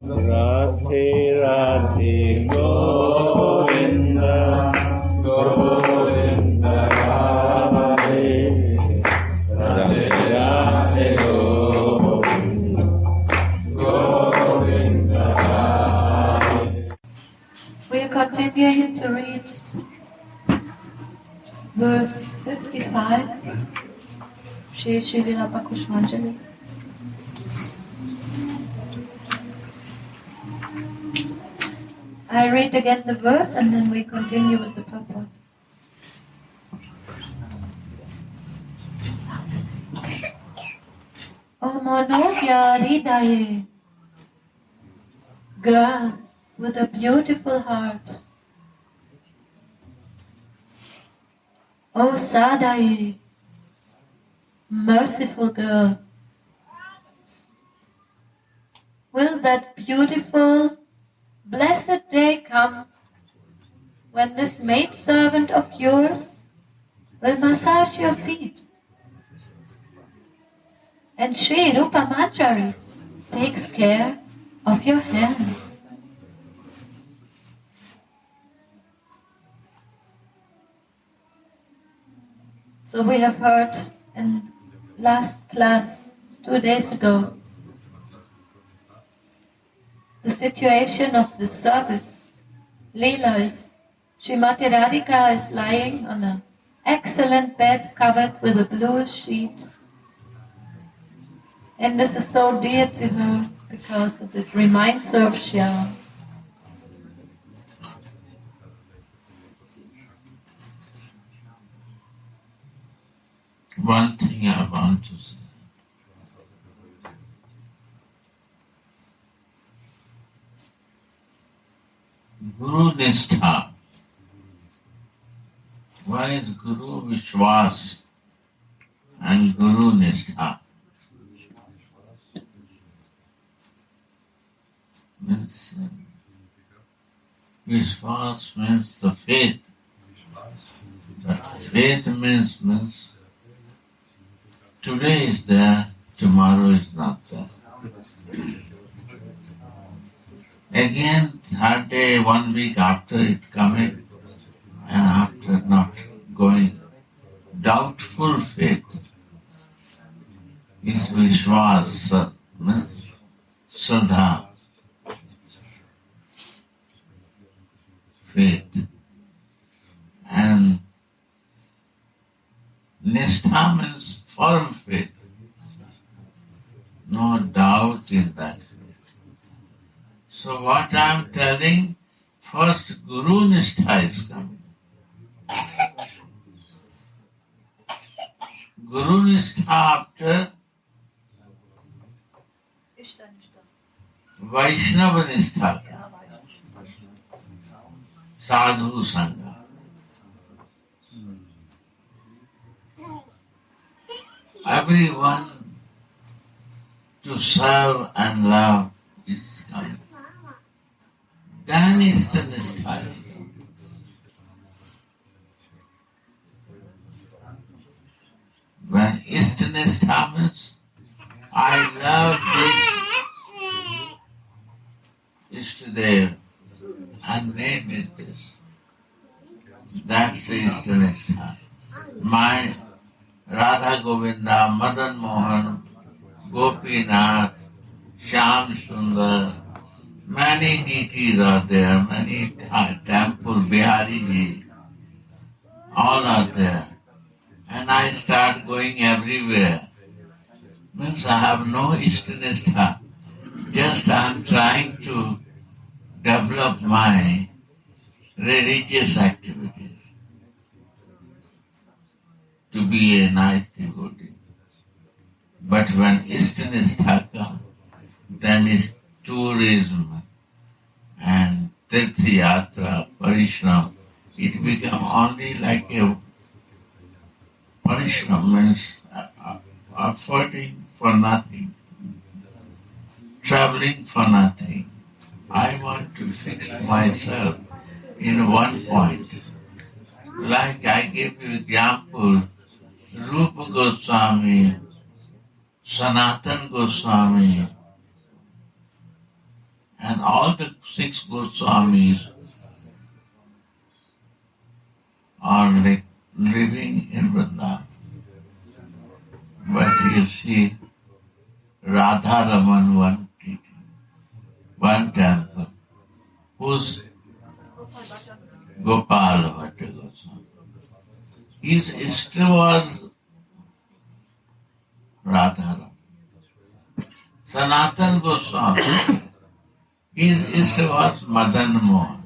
Radhe Radhe Govinda Govinda Radhe Radhe Radhe Govinda Govinda Radhe. We are continuing to read verse 55, Shri Vilapa Kusumanjali. I read again the verse and then we continue with the purport. O Monovya Hridaye, girl with a beautiful heart. O Sadaye, merciful girl. Will that beautiful, blessed day come when this maidservant of yours will massage your feet? And Sri Rupa Manjari takes care of your hands. So we have heard in last class 2 days ago the situation of the service. Leela is, Srimati Radhika is lying on an excellent bed covered with a blue sheet. And this is so dear to her because it reminds her of Shyam. One thing I want to say. Guru Nishtha. One is Guru Vishwas and Guru Nishtha. Means, Vishwas means the faith. But faith means today is there, tomorrow is not there. Again, third day, 1 week after it coming, and after not going. Doubtful faith is Vishwas, means Shraddha, faith. And Nishtha means firm faith. No doubt in that faith. So what I am telling, first Guru Nishtha is coming. Guru Nishtha after Vaishnava Nishtha, Sadhu Sangha. Everyone to serve and love is coming. Then Nishtha is coming. When Nishtha means, I love this Ishtadev and name is this. That's the Nishtha. My Radha Govinda, Madan Mohan, Gopinath, Shyam Sundar, many deities are there, many temples, Bihari ji, all are there. And I start going everywhere. Means I have no Ishtanistha. Just I am trying to develop my religious activities to be a nice devotee. But when Ishtanistha comes, then it's tourism and Tirthayatra, Parishram. It becomes only like a Parishram, means efforting for nothing, traveling for nothing. I want to fix myself in one point. Like I give you example, Rupa Goswami, Sanatan Goswami, and all the 6 Goswamis are like living in Vrindavan. But you see, Radha Raman one temple, whose Gopal Bhatta Goswami. His sister was Radha Raman. Sanatan Goswami, his sister was Madan Mohan.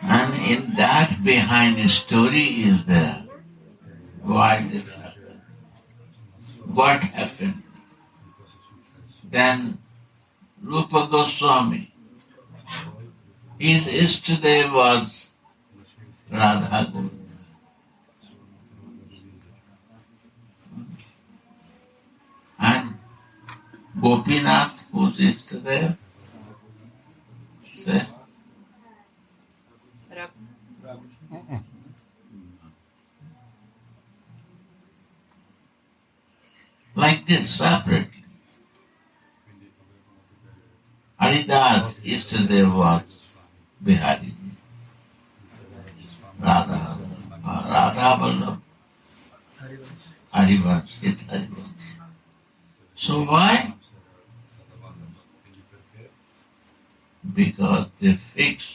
And in that behind story is there. Why this happened? What happened? Then Rupa Goswami, his Ishtadev was Radha Govinda. And Gopinath, whose Ishtadev? Say. Like this, separately. Haridas, Ishtadev was Bihari. Radha Vallabh, Harivans, it's Harivans. So why? Because they fix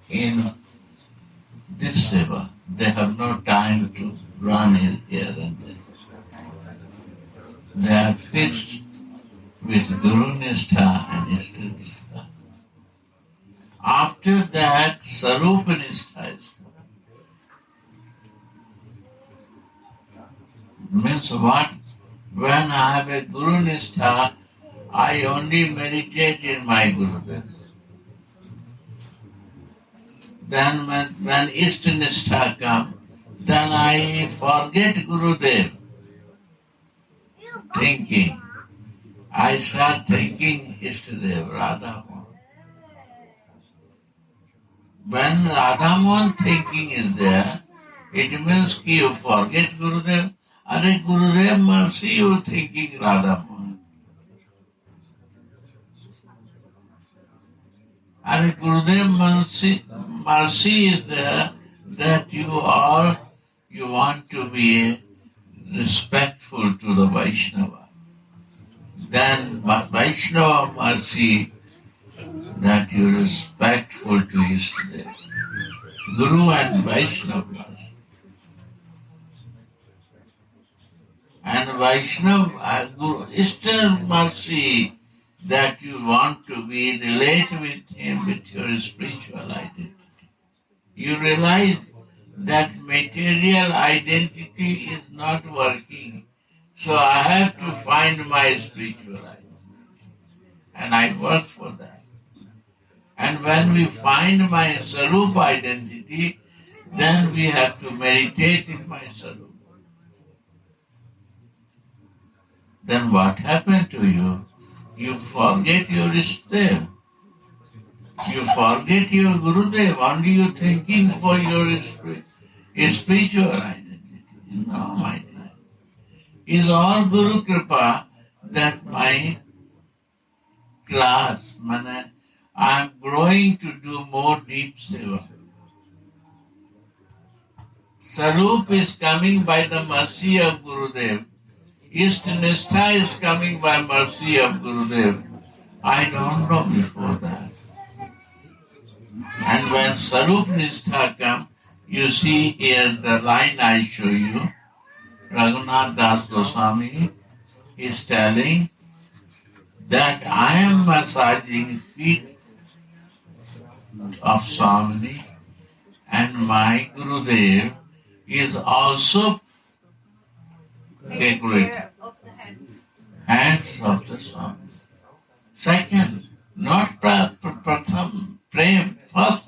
in this seva. They have no time to run here and there. They are fixed with Guru Nishtha and Ishta Nishtha. After that, Sarupa Nishtha is coming. Means what? When I have a Guru Nishtha, I only meditate in my Gurudev. Then when Ishta Nishtha comes, then I forget Gurudev. Thinking. I start thinking Ishtadev, Radha Mohan. When Radha Mohan thinking is there, it means ki you forget Gurudev. Are Gurudev mercy, you thinking Radha Mohan. Are Gurudev mercy is there that you want to be respectful to the Vaishnava. Then Vaishnava mercy that you are respectful to Ishtadev. Guru and Vaishnava mercy. And Vaishnava, Guru, Ishtadev mercy that you want to be relate with him with your spiritual identity. You realize that material identity is not working. So I have to find my spiritual identity. And I work for that. And when we find my Sarup identity, then we have to meditate in my Sarup. Then what happened to you? You forget your Ishtadev. You forget your Gurudev. Only you thinking for your spiritual identity. No, my dear. Is all Guru Kripa that my class, I am growing to do more deep seva. Sarup is coming by the mercy of Gurudev. Ishta Nishtha is coming by mercy of Gurudev. I don't know before that. And when Sarup Nishtha comes, you see here the line I show you. Raghunath Das Goswami is telling that I am massaging feet of Swami and my Gurudev is also decorating hands of the Swami. Second, not pratham, prem, first.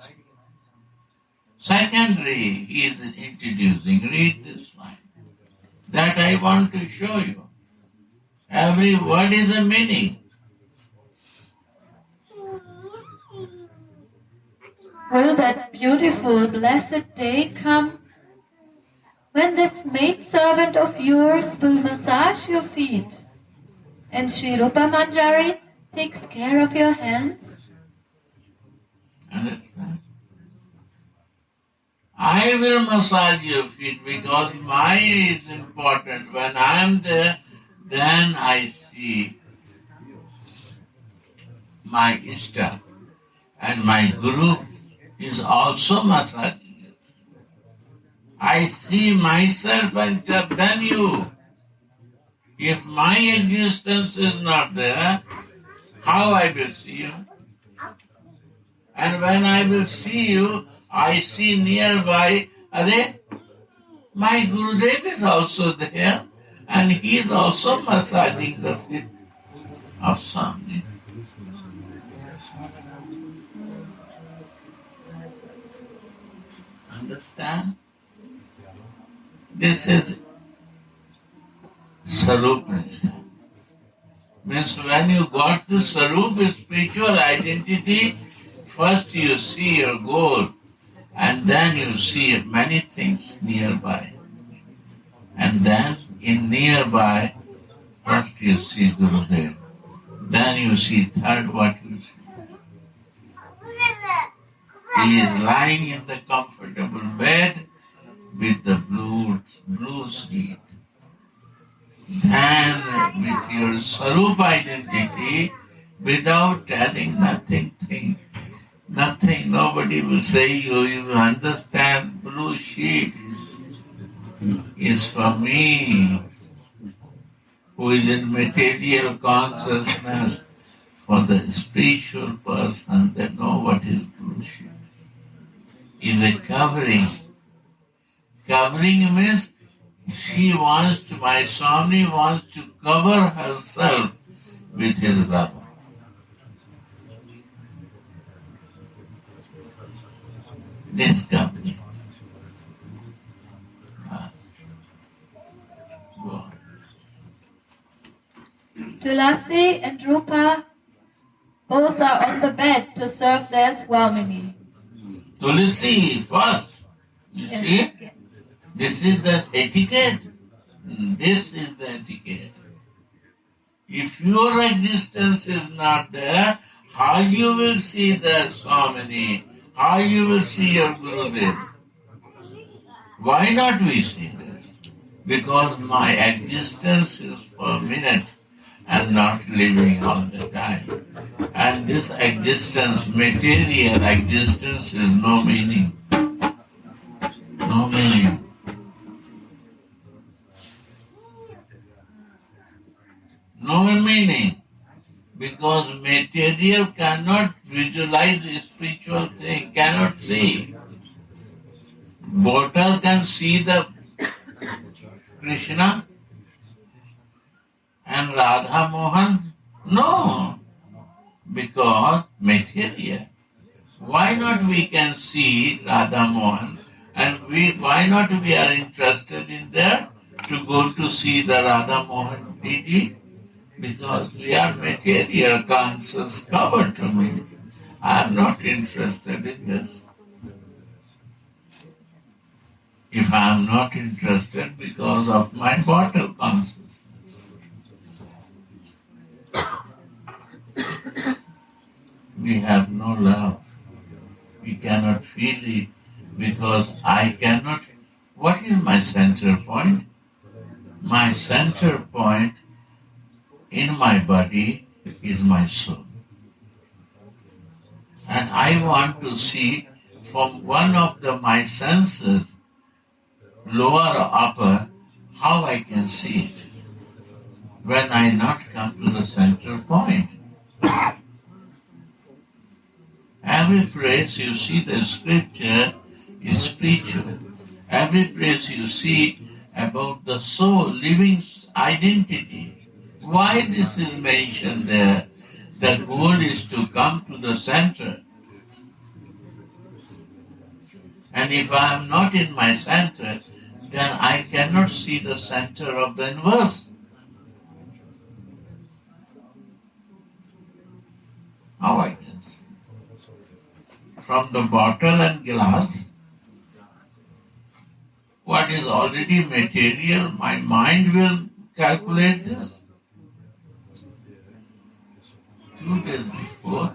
Secondary, he is introducing. Read this line. That I want to show you. Every word is a meaning. Will that beautiful, blessed day come when this maidservant of yours will massage your feet? And Sri Rupa Manjari takes care of your hands. Understand? I will massage your feet because my is important. When I am there, then I see my Ishta and my Guru is also massaging you. I see myself and then you. If my existence is not there, how I will see you? And when I will see you, I see nearby, Are, my Gurudev is also there and he is also massaging the feet of Swami. Understand? This is Sarup Nishtha. Means when you got the Sarup spiritual identity, first you see your goal and then you see many things nearby. And then in nearby, first you see Gurudev. Then you see third what you see. He is lying in the comfortable bed with the blue sheet. Then with your Sarup identity, without telling nothing, nobody will say you will understand blue sheet is for me, who is in material consciousness. For the spiritual person, they know what is blue sheet. Is a covering. Covering means my Swami wants to cover herself with his love. This covering. Go on. Tulasi and Rupa both are on the bed to serve their Swamini. Tulsi first. You see? This is the etiquette. This is the etiquette. If your existence is not there, how you will see the Swamini? How you will see your Gurudev? Why not we see this? Because my existence is for a minute and not living all the time. And this existence, material existence, is no meaning. No meaning. No meaning. Because material cannot visualize a spiritual thing, cannot see. Bottle can see the Krishna and Radha Mohan? No, because material. Why not we can see Radha Mohan and why not we are interested in there to go to see the Radha Mohan deity? Because we are material conscious, covered to me. I am not interested in this. If I am not interested because of my bottle consciousness. We have no love. We cannot feel it because I cannot. What is my center point? My center point in my body is my soul. And I want to see from one of my senses, lower or upper, how I can see it when I not come to the central point. Every place you see the scripture is spiritual. Every place you see about the soul, living identity. Why this is mentioned there? The goal is to come to the center. And if I am not in my center, then I cannot see the center of the universe. How I can see? From the bottle and glass, what is already material, my mind will calculate this. 2 days before,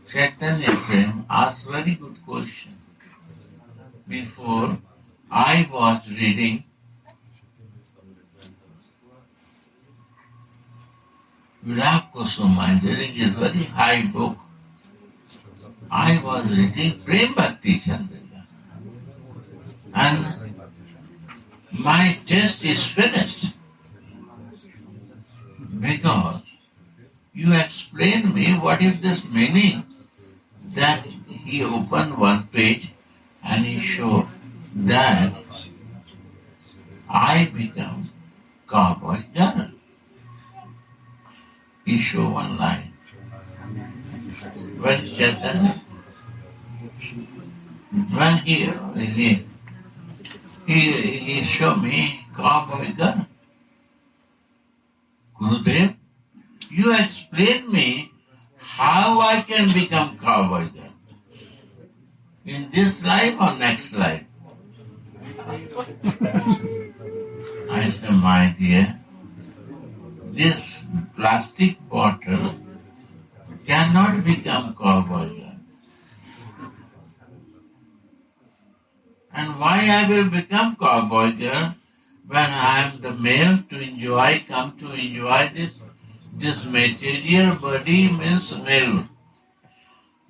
Chaitanya Prem asked very good question. Before, I was reading Vilapa Kusumanjali, is very high book. I was reading Prem Bhakti Chandrika. And my test is finished. Because you explain me what is this meaning that he opened one page and he showed that I become cowboy girl. He showed one line. When Chaitanya, when he showed me cowboy girl. Gurudev, you explain me how I can become cowboy girl. In this life or next life? I said, my dear, this plastic bottle cannot become cowboy girl. And why I will become cowboy girl when I am the male come to enjoy this material body means male.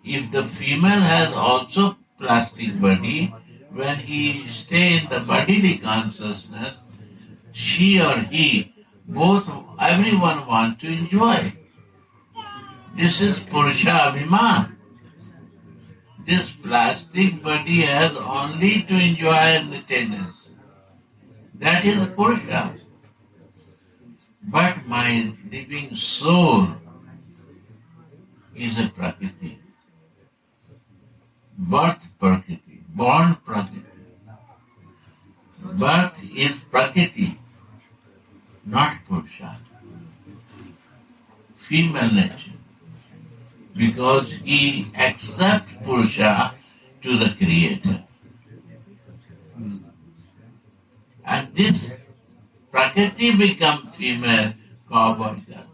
If the female has also plastic body, when he stay in the bodily consciousness, she or he, both, everyone want to enjoy. This is Purusha Abhiman. This plastic body has only to enjoy the tendency. That is Purusha. But my living soul is a Prakriti. Birth Prakriti, born Prakriti. Birth is Prakriti, not Purusha. Female nature. Because he accepts Purusha to the Creator. And this Prakriti becomes female cowboy girl.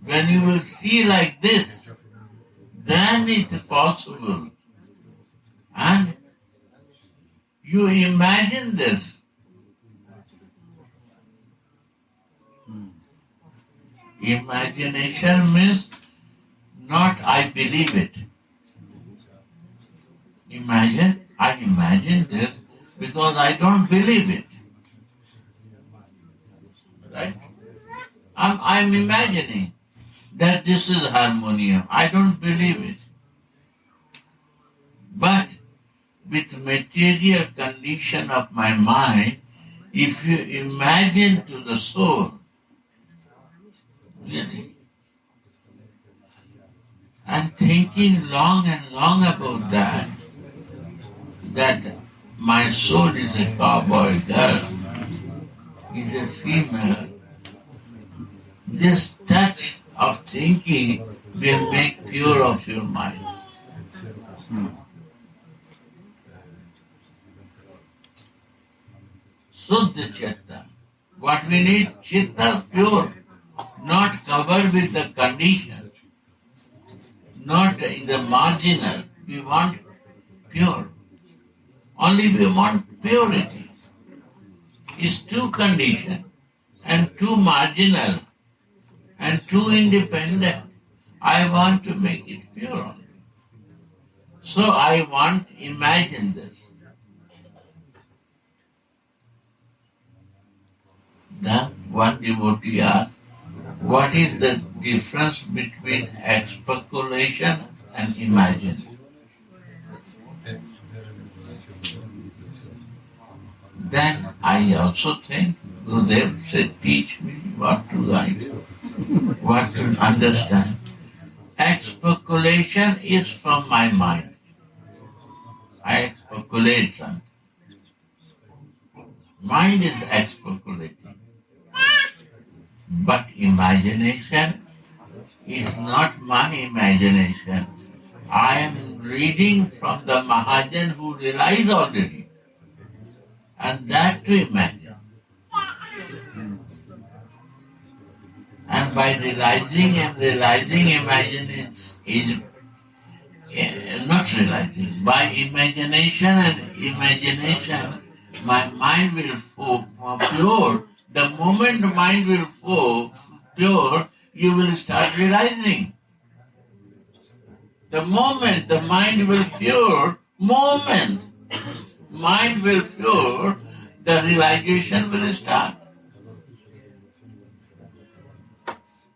When you will see like this, then it is possible. And you imagine this. Imagination means not I believe it. I imagine this because I don't believe it. Right? I'm imagining that this is harmonium. I don't believe it. But with material condition of my mind, if you imagine to the soul, really, and thinking long and long about that my soul is a cowboy girl, is a female, this touch of thinking will make pure of your mind. Suddha Chitta. What we need, Chitta pure, not covered with the condition, not in the marginal. We want pure. Only we want purity. It's too conditioned and too marginal and too independent. I want to make it pure only. So I want, imagine this. Then one devotee asked, what is the difference between speculation and imagination? Then I also think, Gurudev said, teach me what to write, what to understand. Speculation is from my mind. I speculate something. Mind is speculating. But imagination is not my imagination. I am reading from the Mahajan who realized already. And that to imagine. And by realizing and realizing, imagining is not realizing. By imagination and imagination, my mind will fall pure. The moment the mind will fall pure, you will start realizing. The moment the mind will pure, mind will pure, the realization will start.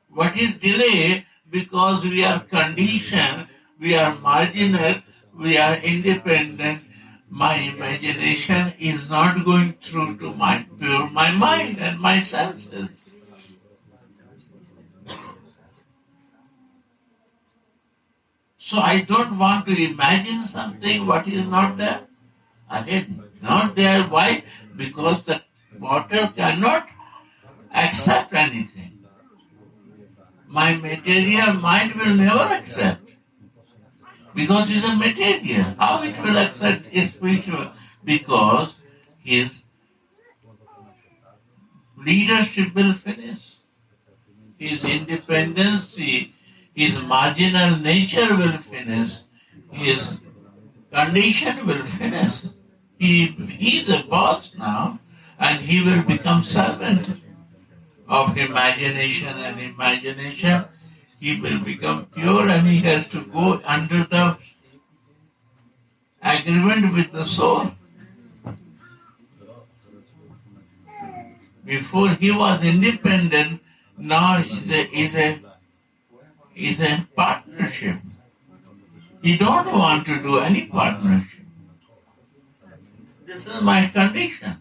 What is delay? Because we are conditioned, we are marginal, we are independent. My imagination is not going through to my pure my mind and my senses. So I don't want to imagine something what is not there. Again, not there. Why? Because the bottle cannot accept anything. My material mind will never accept. Because it's a material. How it will accept is spiritual? Because his leadership will finish. His independency, his marginal nature will finish. His condition will finish. He is a boss now, and he will become servant of imagination, and imagination he will become pure, and he has to go under the agreement with the soul. Before he was independent, now is a partnership. He don't want to do any partnership. This is my condition.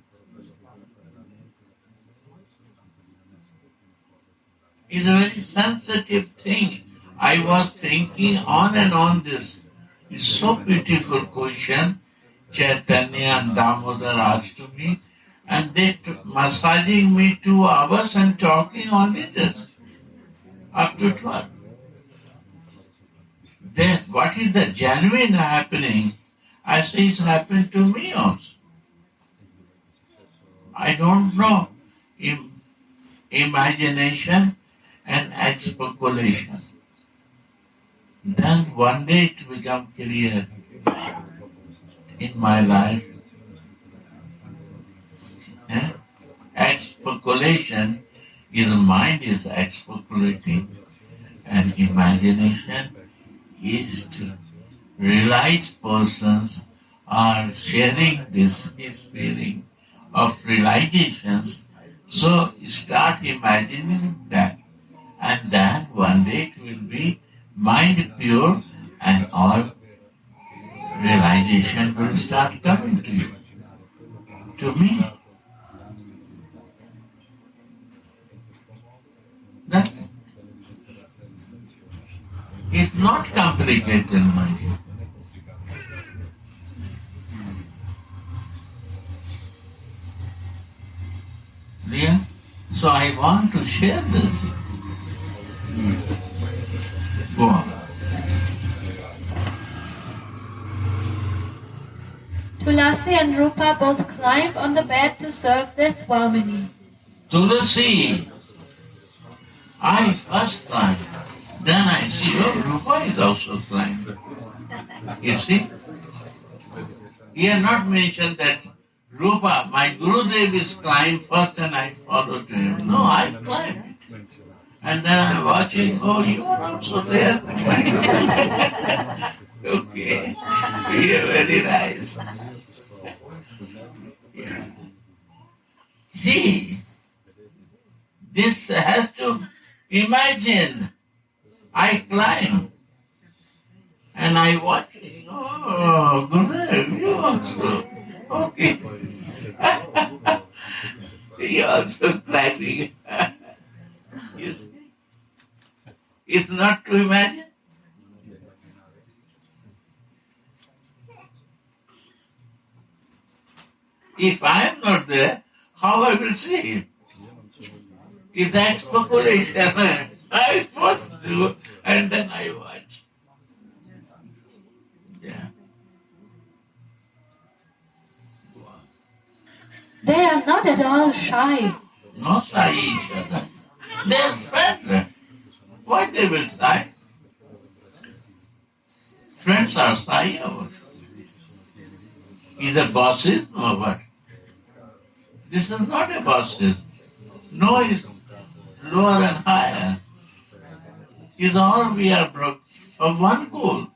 It's a very sensitive thing. I was thinking on and on this. It's so beautiful question. Chaitanya and Damodar asked to me, and they massaging me 2 hours and talking only this up to 12. Then what is the genuine happening? I say it's happened to me also. I don't know. Imagination and speculation. Then one day it become clear in my life. Speculation is mind is speculating, and imagination is to realize persons are sharing this feeling of realizations. So start imagining that, and then one day it will be mind pure, and all realization will start coming to you, to me. That's it. It's not complicated, my dear. Yeah? So I want to share this. Go on. Tulasi and Rupa both climb on the bed to serve their Swamini. Tulasi, I first climbed. Then I see, oh, Rupa is also climbed. You see? He has not mentioned that Rupa, my Gurudev is climbed first and I follow to him. No, I climbed. And then I'm watching, oh, you are also there. Okay. You are very nice. Yeah. See, this has to imagine. I climb and I watching. Oh, Gurudev, you also. Okay. You also climbing. You see? It's not to imagine. If I am not there, how I will see it? It's that speculation. I first do and then I watch. Yeah. They are not at all shy. Not shy each other. They're friendly. they will sigh. Friends are shy or is a bossism or what? This is not a bossism. No is lower and higher. Is all we are of one goal.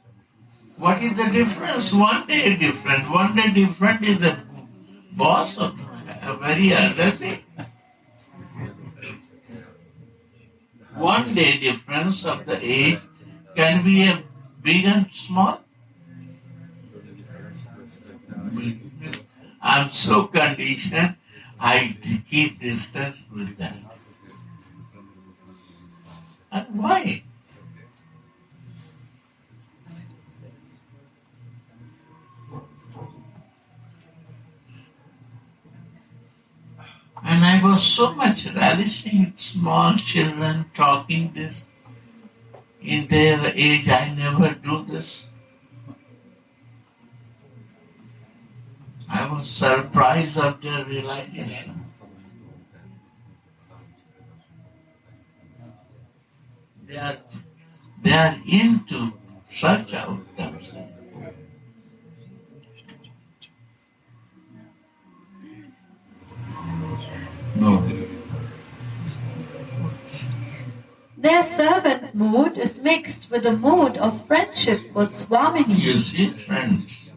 What is the difference? One day different. One day different is the boss of a very elderly. One day difference of the age can be a big and small. I'm so conditioned, I keep distance with that. And why? And I was so much relishing small children talking this. In their age, I never do this. I was surprised of their realization. They are into such outcomes. No. Their servant mood is mixed with the mood of friendship for Swamini. You see, friends,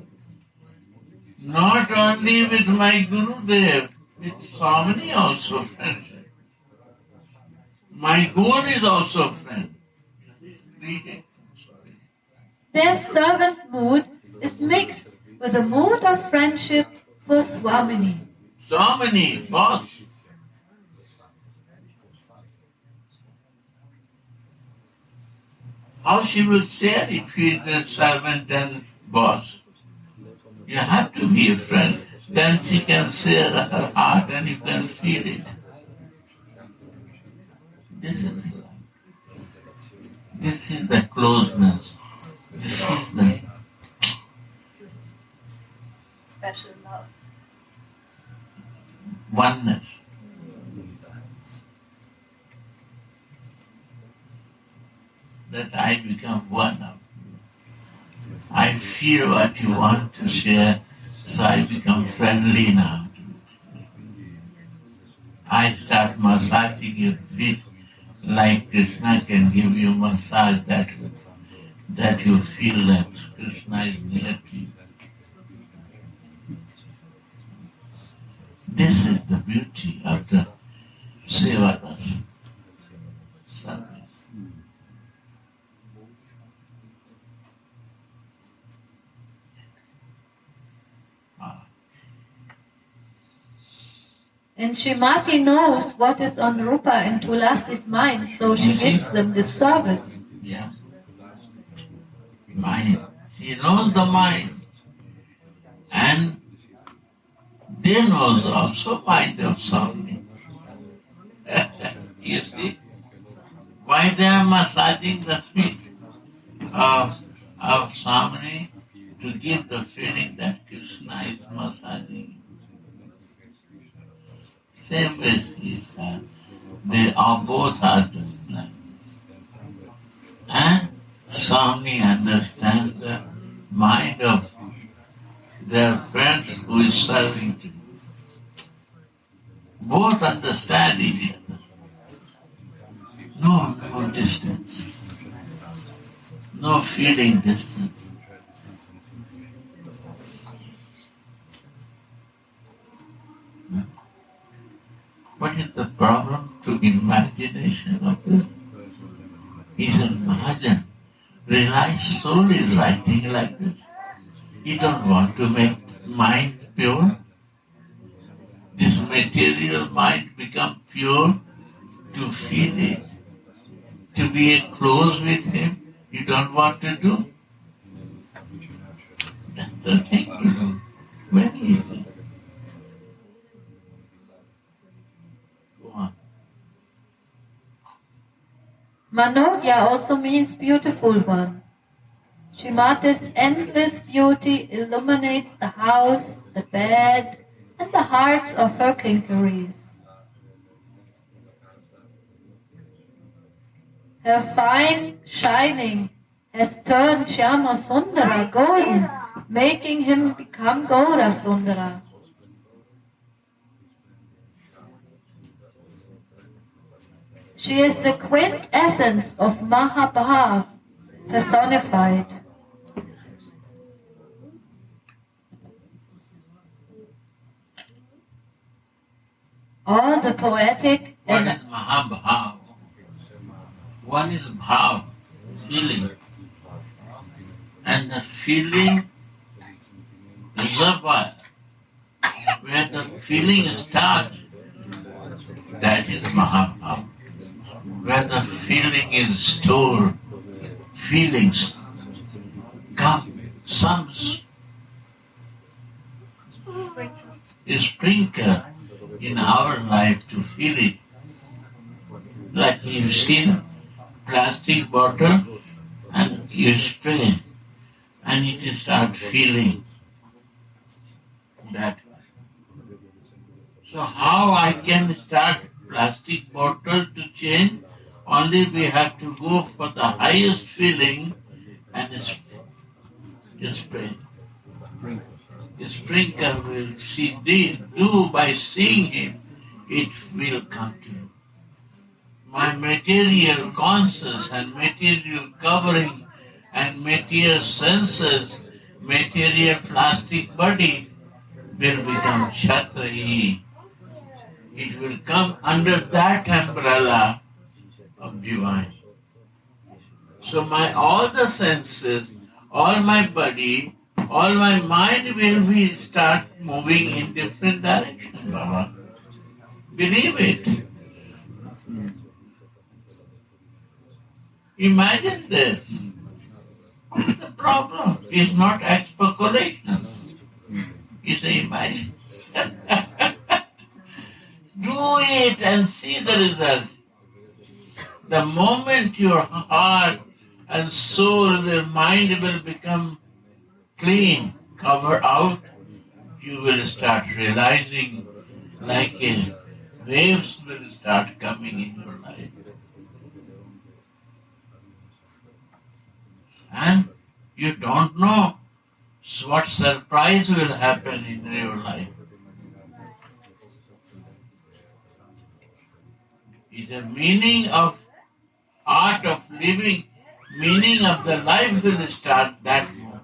not only with my Gurudev, with Swamini also friendship. My Guru is also friend. Their servant mood is mixed with the mood of friendship for Swamini. Swamini, boss. How she will share if she is a servant and boss? You have to be a friend. Then she can share her heart and you can feel it. This is love. This is the closeness. This is the Special love. oneness. That I become one of you. I feel what you want to share, so I become friendly now. I start massaging your feet like Krishna can give you massage that you feel that Krishna is near to you. This is the beauty of the Sevadas service. And Srimati knows what is on Rupa and Tulasi's mind, so she gives them this service. Yeah. Mind. She knows the mind. And they knows also mind of Swami. You see? Why they are massaging the feet of Swami to give the feeling that Krishna is massaging. Same way they are both are doing like this. And Swami understands the mind of their friends who is serving to. Both understand each other. No distance. No feeling distance. What is the problem to imagination of this? He's a Mahajan. Realize soul is writing like this. He don't want to make mind pure. This material mind become pure to feel it, to be close with him. You don't want to do. That's the thing to do. Very easy. Go on. Manogya also means beautiful one. Srimati's endless beauty illuminates the house, the bed, and the hearts of her kinkaries. Her fine shining has turned Shyama Sundara golden, making him become Gaura Sundara. She is the quintessence of Mahabhav personified. All the poetic What and is Mahabhav? One is bhav, feeling. And the feeling reservoir, where the feeling starts, that is Mahabhav. Where the feeling is stored, feelings come, some sprinkle in our life to feel it. Like you've seen plastic bottle and you spray and it start feeling that. So how I can start plastic bottle to change? Only we have to go for the highest feeling and spray. Sprinkle will do by seeing him, it will come to you. My material conscious and material covering and material senses, material plastic body will become Kshatriyi. It will come under that umbrella of divine. So all the senses, all my body, all my mind will be start moving in different directions, Baba. Believe it. Imagine this. What is the problem? It's not speculation. It's an imagine. Do it and see the result. The moment your heart and soul, the mind will become clean, cover out, you will start realizing like waves will start coming in your life. And you don't know what surprise will happen in your life. It's the meaning of art of living, meaning of the life will start that moment.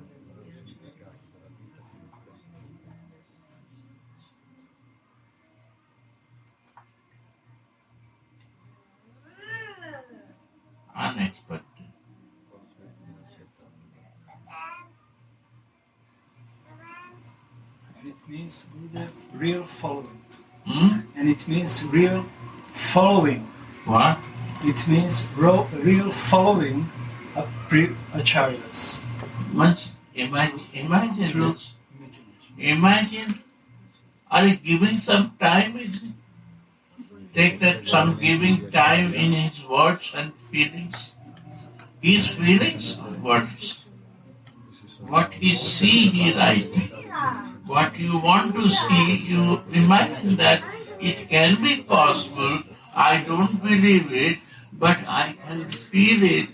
Unexpected. And it means real following. Hmm? And it means real following. What? It means real following acharyas. Once imagine this. Imagine, are you giving some time? Take that some giving time in his words and feelings. His feelings, words. What he see, he writes. What you want to see, you imagine that it can be possible. I don't believe it, but I can feel it.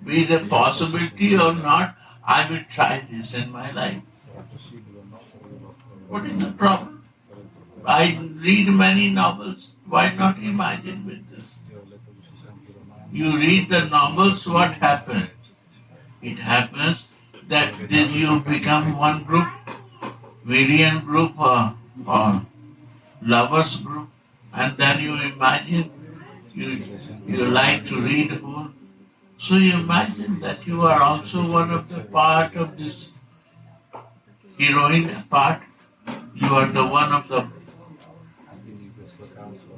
Be the possibility or not, I will try this in my life. What is the problem? I read many novels. Why not imagine with this? You read the novels, what happens? It happens that then you become one group, Virian group or lovers group, and then you imagine you like to read whole. So you imagine that you are also one of the part of this heroine part. You are the one of the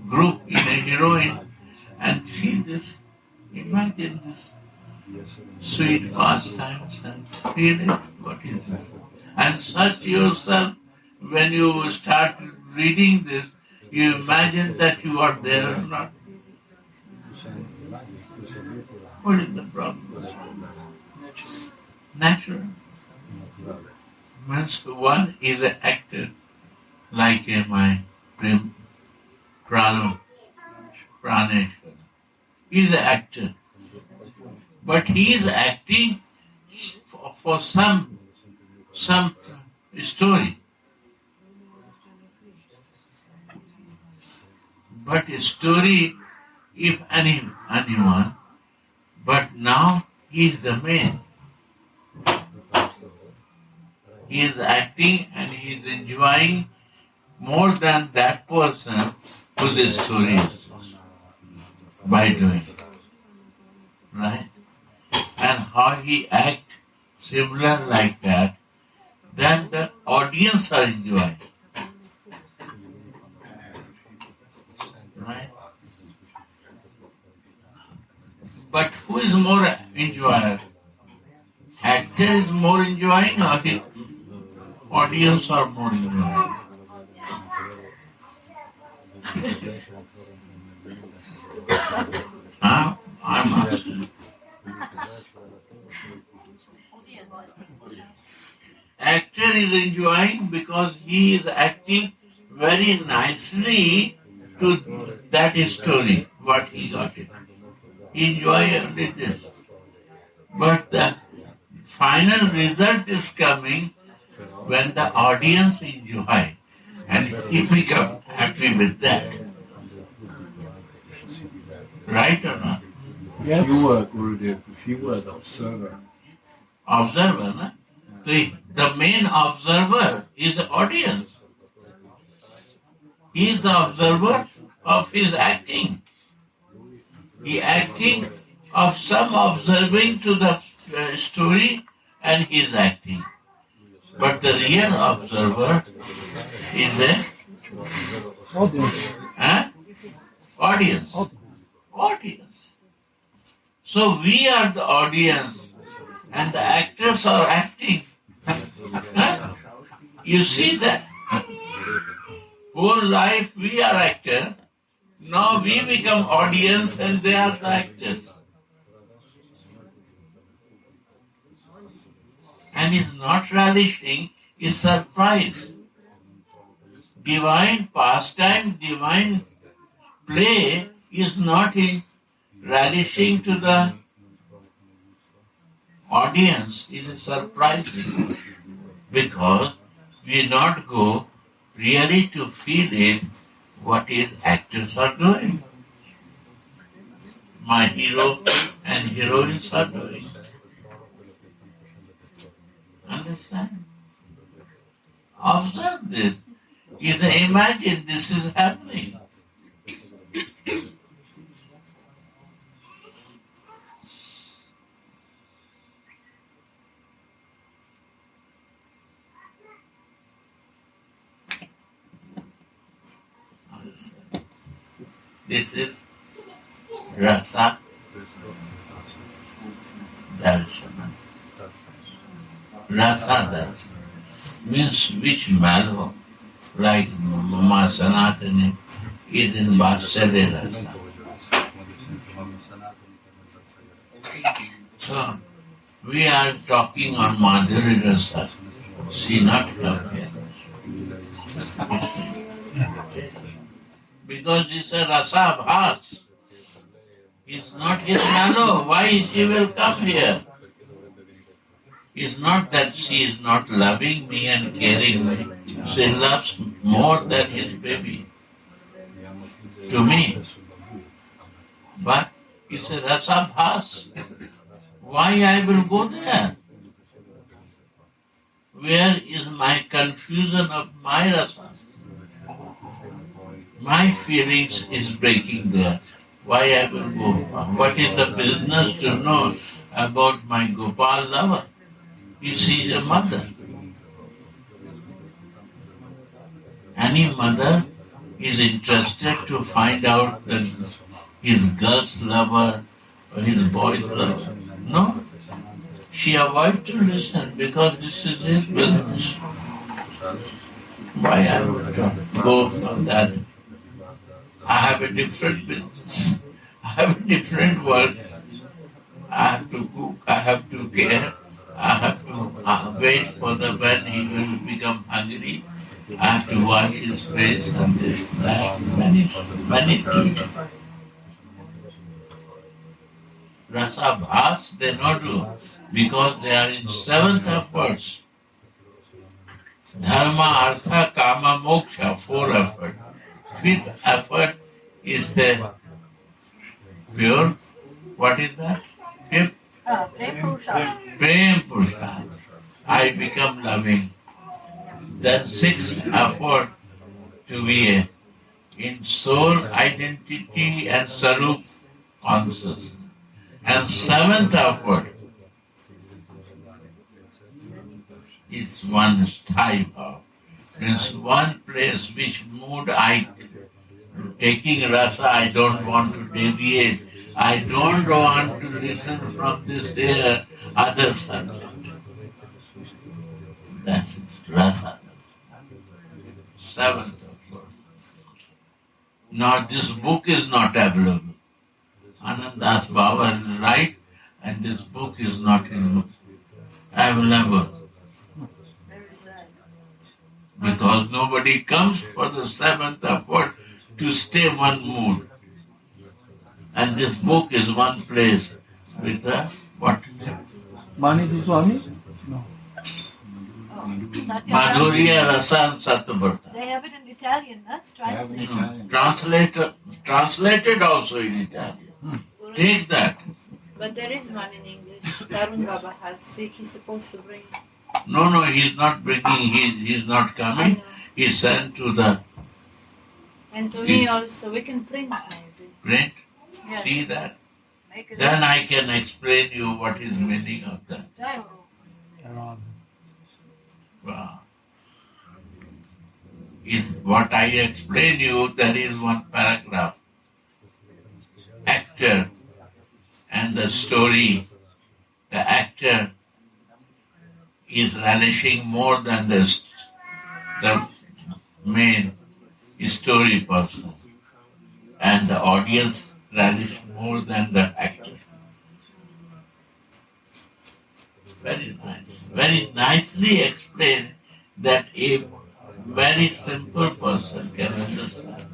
group in a heroine, and see this, imagine this sweet pastimes and feel it, what is this? And search yourself when you start reading this, you imagine that you are there or not. What is the problem? Natural. Means one is an actor, like my Praneshwara. He is an actor. but he is acting for some story. But story, if anyone, but now he is the main. He is acting and he is enjoying more than that person who the story is by doing. Right? And how he acts similar like that, then the audience are enjoying. Right? But who is more enjoyer? Actor is more enjoying or the audience are more enjoying? Huh? I'm asking. Actor is enjoying because he is acting very nicely to that story, what he got it. He enjoys only this. But the final result is coming when the audience enjoy and he become happy with that. Right or not? If you were Gurudev, if you were the observer. Observer, no? The main observer is the audience. He is the observer of his acting. He acting of some observing to the story and he is acting. But the real observer is a audience. Audience. So we are the audience and the actors are acting. You see that? Whole life we are actor. Now we become audience and they are the actors. And is not relishing, is surprised. Divine pastime, divine play is not in relishing to the audience, is surprising. Because we not go really to feel it what is actors are doing. My hero and heroines are doing. Understand? Observe this. You say, imagine this is happening. Understand? This is rasa darshana. Rasa darshana means which mallow, like Mama Sanatani, is in Vatsalya rasa. So, we are talking on Madhuri rasa. She not come here. Because it's a rasa bhas. It's not his mallow. Why she will come here? It's not that she is not loving me and caring me. She loves more than his baby to me. But it's a rasa bhas. Why I will go there? Where is my confusion of my rasa? My feelings is breaking there. Why I will go? What is the business to know about my Gopal lover? You see, a mother. Any mother is interested to find out that his girl's lover or his boy's lover. No. She avoids to listen because this is his business. Why I would go from that? I have a different business. I have a different work. I have to cook. I have to care. I have to wait for the when he will become hungry. I have to watch his face and this, that, many duties. Rasa bhas, they not do, because they are in seventh efforts. Dharma, artha, kama, moksha, four effort. Fifth effort is the pure. What is that? Fifth? Prem Purusha. I become loving. Then sixth effort to be in soul identity and sarup consciousness. And seventh effort is one type of. Means one place which mood I taking rasa, I don't want to deviate. I don't want to listen from this there other subject. That is rasa. Seventh effort. Now this book is not available. Anandas Baba will write, and this book is not available. Because nobody comes for the seventh effort to stay one mood. And this book is one place with a what name? Mani Swami? No. Madhurya Rasa and Satyavrta. They have it in Italian, that's Translated also in Italian. Take that. But there is one in English. Tarun Baba has. He's supposed to bring. No, he's not bringing. He's not coming. He's sent to the And to me also. We can print maybe. print. Yes. See that? Make it Then I can explain you what is meaning of that. Wow. Is what I explain you, there is one paragraph. Actor and the story. The actor is relishing more than the main story person. And the audience relish more than the actor. Very nice. Very nicely explained that a very simple person can understand.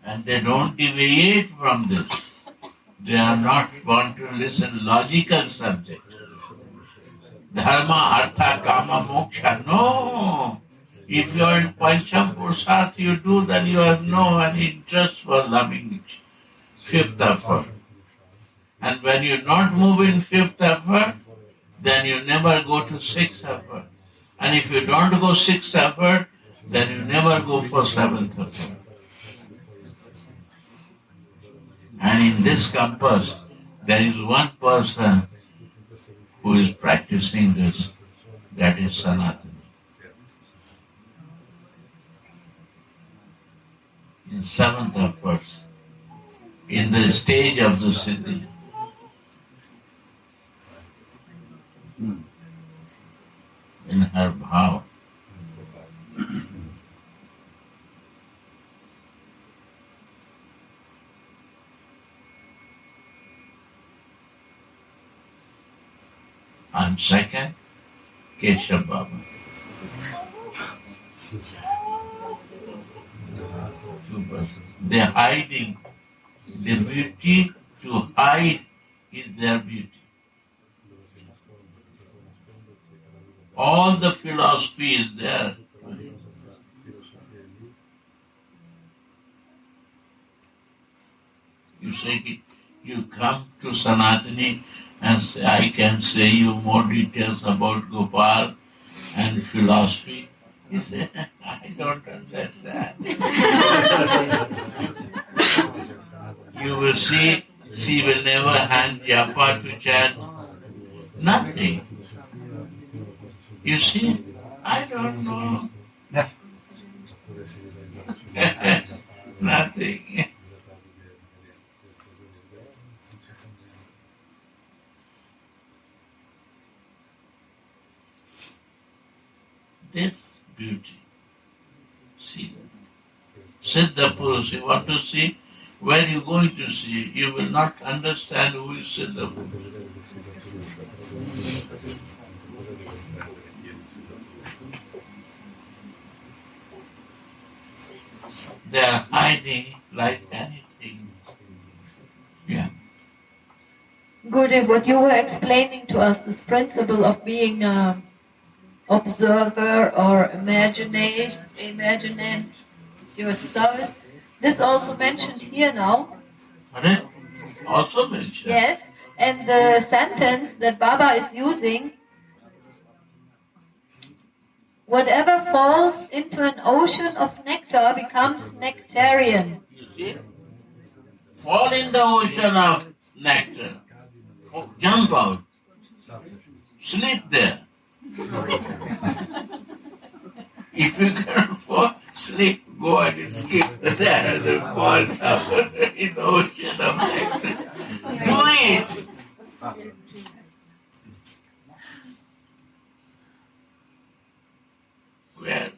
And they don't deviate from this. They are not want to listen logical subject. Dharma, artha, kama, moksha. No. If you are in Pancham Purusarth you do, then you have no any interest for loving it. Fifth effort. And when you not move in fifth effort, then you never go to sixth effort. And if you don't go sixth effort, then you never go for seventh effort. And in this compass, there is one person who is practicing this, that is Sanatana. In seventh efforts, in the stage of the Siddhi. In her bhav. And second, Keshav Baba. Two persons. They are hiding. The beauty to hide is their beauty. All the philosophy is there. You say, you come to Sanatani and say, I can say you more details about Gopal and philosophy. He said, I don't understand. You will see, she will never hand japa to chant. Nothing. You see, I don't know. Nothing. This beauty. See. Siddha Purush, you want to see? Where are you going to see? You will not understand who is Siddha Purush. They are hiding like anything. Yeah. Gurudev, what you were explaining to us, this principle of being an observer or imagining your service, this also mentioned here now. Correct? Also mentioned. Yes, and the sentence that Baba is using, whatever falls into an ocean of nectar becomes nectarian. You see? Fall in the ocean of nectar. Oh, jump out. Sleep there. If you can fall, sleep, go and skip there. Fall down in the ocean of nectar. Do it. Well,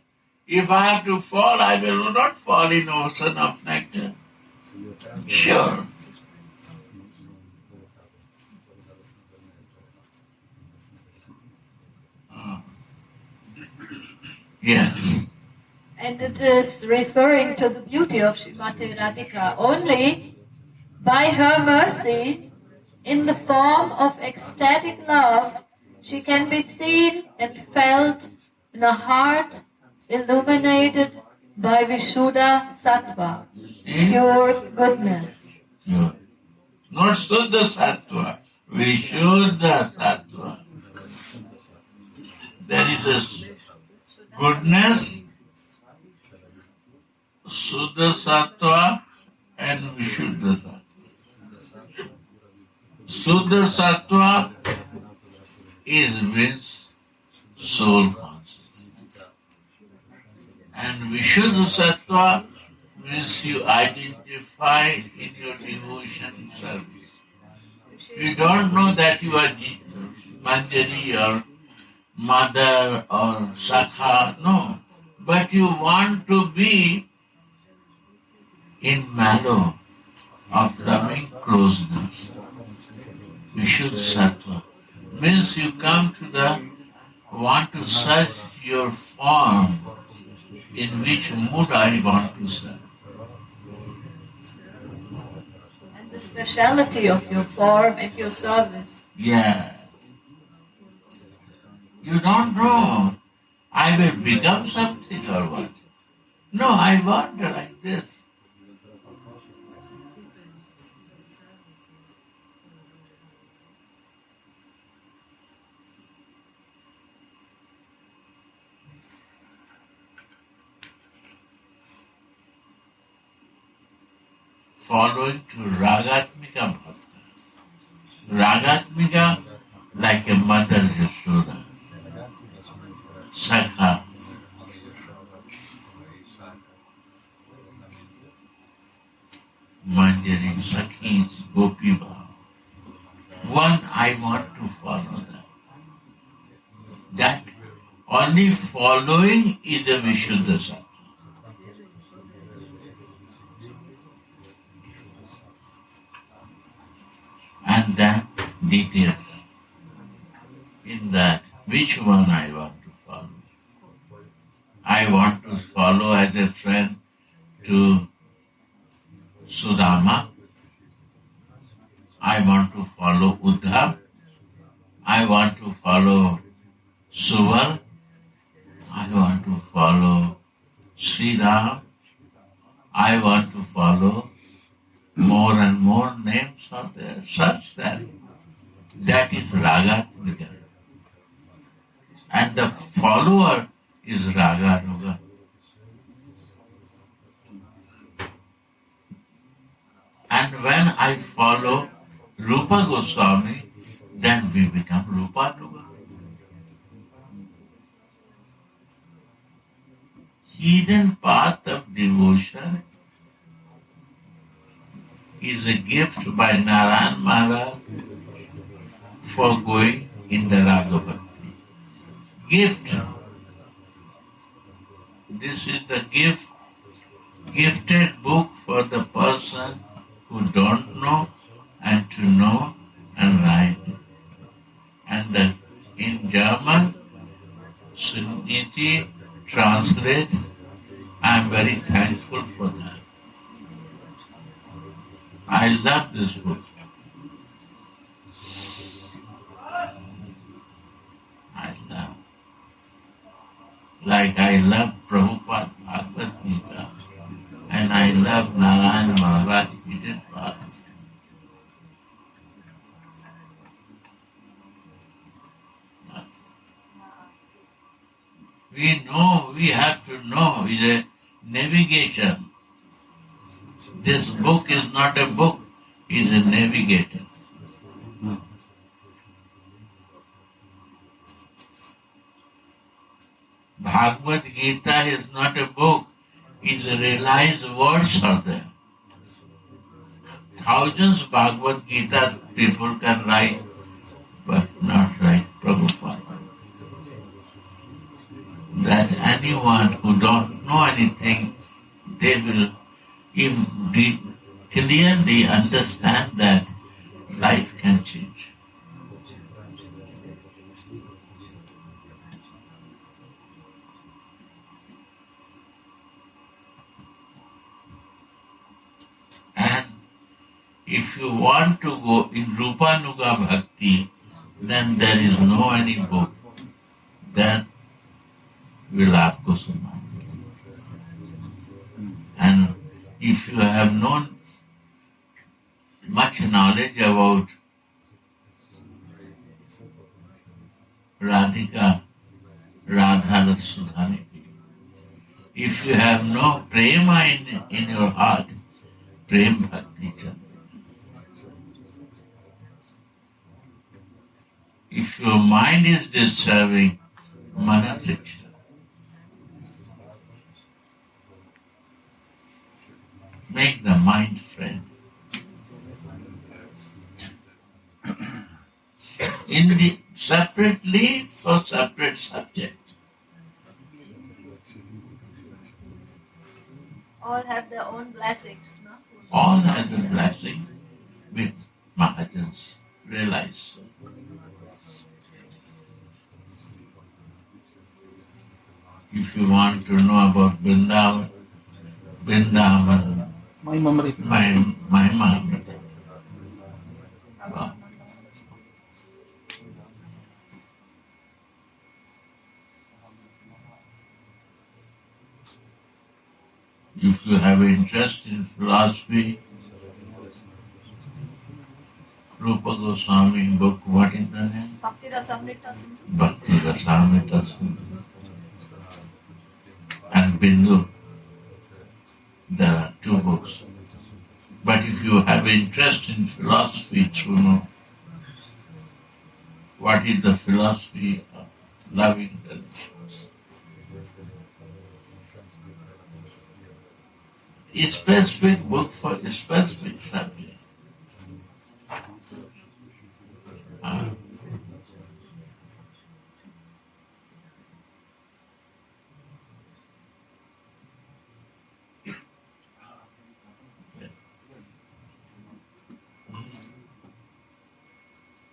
if I have to fall, I will not fall in ocean of nectar. Sure. Yes. And it is referring to the beauty of Srimati Radhika. Only by her mercy, in the form of ecstatic love, she can be seen and felt in a heart illuminated by Vishuddha Sattva, pure goodness. Sure. Not Suddha Sattva, Vishuddha Sattva. There is a goodness, Suddha Sattva and Vishuddha Sattva. Suddha Sattva means soul consciousness. And Vishuddha Sattva means you identify in your devotion service. You don't know that you are Manjari or mother or Sakha, no. But you want to be in mellow of loving closeness. Vishuddha Sattva means you come to want to search your form, in which mood I want to serve. And the speciality of your form and your service. Yeah. You don't know, I will become something or what. No, I want like this. Following to Ragatmika Bhakta. Ragatmika like a mother Yashoda. Sakha. Manjari, Sakhis, Gopi Bhav. One, I want to follow that. That only following is a Vishuddha Sattva. And then details in that which one I want to follow. I want to follow as a friend to Sudama. I want to follow Uddhav. I want to follow Suvar. I want to follow Sri Ram. I want to follow more and more names are there, such that is Ragatmika. And the follower is Raganuga. And when I follow Rupa Goswami, then we become Rupanuga. Hidden path of devotion is a gift by Narayan Maharaj for going in the Raga Bhakti. Gift. This is the gifted book for the person who don't know and to know and write. And in German, Suniti translates. I am very thankful for that. I love this book. Like I love Prabhupada Bhagavad Gita and I love Narayana Maharaj. He did what? We know, we have to know, is a navigation. This book is not a book, is a navigator. Bhagavad Gita is not a book, it's a realized words are there. Thousands Bhagavad Gita people can write, but not write Prabhupada. That anyone who don't know anything, they will clearly understand that life can change. And if you want to go in Rupanuga Bhakti, then there is no any book. Then Vilapa Kusumanjali. And if you have known much knowledge about Radhika, Radha Sudhaniti, if you have no prema in your heart, prem bhakti chandra. If your mind is disturbing, manasiksha. Make the mind friend. Separately for separate subject. All have their own blessings, no? All has a blessing with Mahajans. Realize so. If you want to know about Vrindavan, My memory. my mom. Well, if you have interest in philosophy, Rupa Goswami book, what is the name? Bhakti Rasamrita Sindhu. Bhakti Rasamrita Sindhu. And Bindu. There are two books. But if you have interest in philosophy to know what is the philosophy of loving relations, a specific book for a specific subject.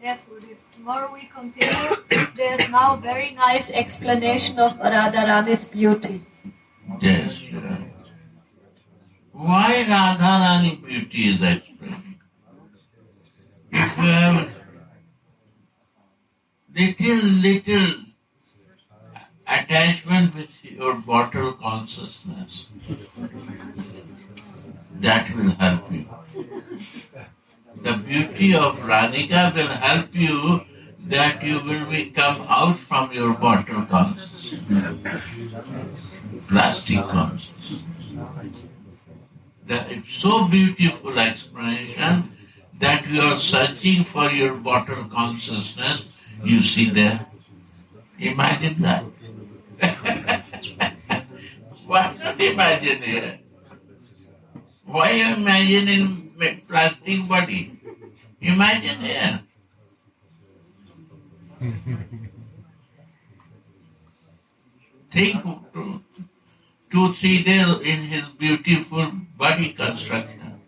Yes, Gurudev. Tomorrow we continue. There's now very nice explanation of Radharani's beauty. Yes. Why Radharani beauty is explained? If you have little attachment with your bottle consciousness, that will help you. The beauty of Radhika will help you that you will come out from your bottle consciousness, plastic consciousness. It's so beautiful explanation that you are searching for your bottle consciousness, you see there. Imagine that. Why not imagine here? Why you imagine in plastic body? Imagine here. Think 2-3 days in his beautiful body construction.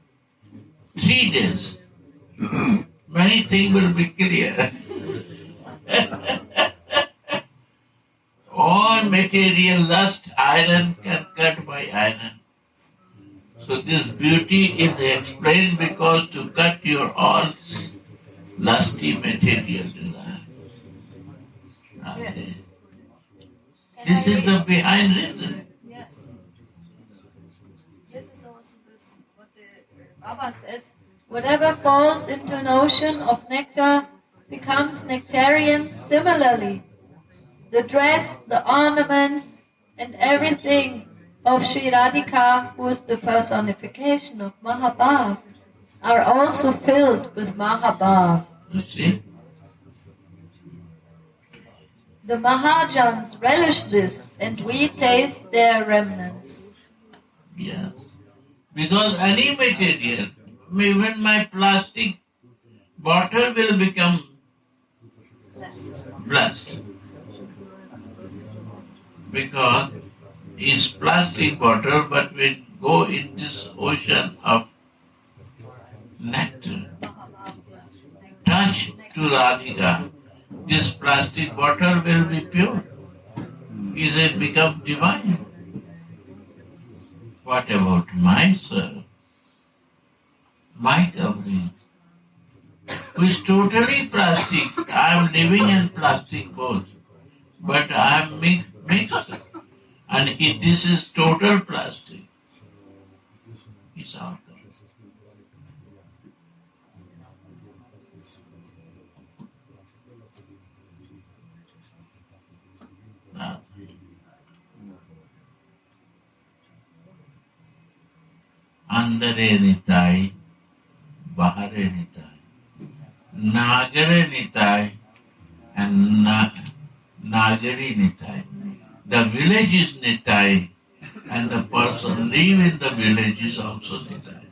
3 days. Many things will be clear. All material lust, iron can cut by iron. So this beauty is explained because to cut your all lusty material desire. Yes. This is the behind reason. Yes. This is also what the Baba says. Whatever falls into an ocean of nectar becomes nectarian similarly. The dress, the ornaments, and everything of Sri Radhika, who is the personification of Mahabhav, are also filled with Mahabhav. You see? The Mahajans relish this, and we taste their remnants. Yes. Because any material, even my plastic bottle will become blessed. Because it's plastic bottle, but we go in this ocean of nectar. Touch to Radhika. This plastic bottle will be pure. It will become divine. What about myself? My covering, who is totally plastic. I am living in plastic both, but I am mixed, and this is total plastic. It's our covering. Now, Andare Nitai, Bahare Nitai, Nagare Nitai, and Nagari Nitai. The village is Nitai, and the person live in the village is also Nitai.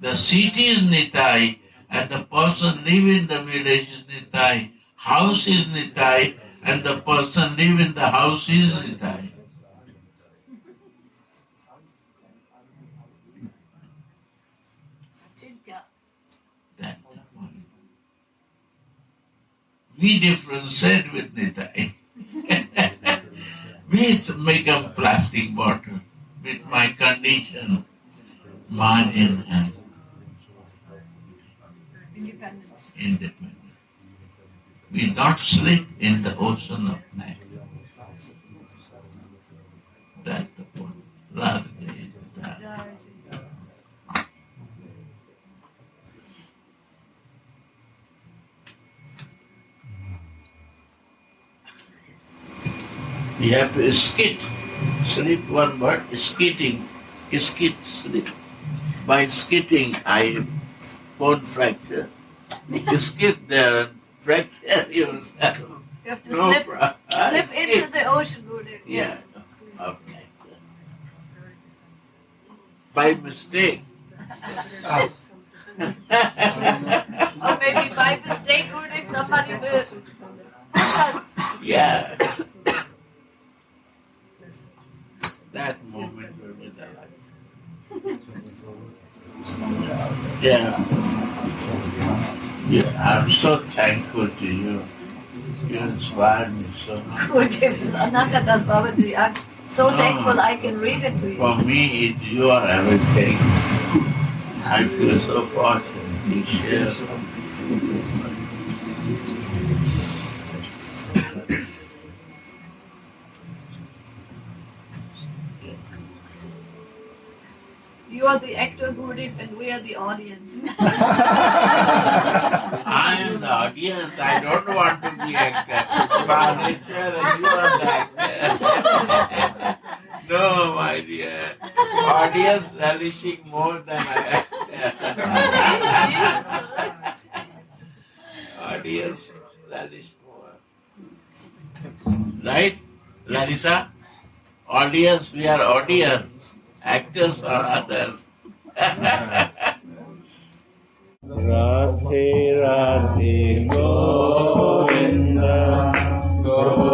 The city is Nitai, and the person live in the village is Nitai. House is Nitai, and the person live in the house is Nitai. That one. We differentiate with Nitai. We become plastic bottle with my condition, margin and independence. We not slip in the ocean of night. That's the point. Last day is that. We have to skit. Slip one word, skitting. Skit, slip. By skitting, I have bone fracture. Skit there, fracture yourself. You have to No slip problem. into the ocean, Gurudev. Yeah. Okay. By mistake. Or maybe by mistake, Gurudev, somebody will. Yeah. That moment will be the life. Yeah. Yeah. I'm so thankful to you. You inspired me so much. Gurudev, Anantadas Babaji, I'm so No. thankful I can read it to you. For me, you are everything. I feel so fortunate to share something. You are the actor, Gurudev, and we are the audience. I am the audience. I don't want to be actor. By nature, you are the actor. No, my dear. Audience relishing more than I actor. Audience relish more. Right, Lalita? Audience, we are audience. Actors or others. Radhe Radhe Govinda Govinda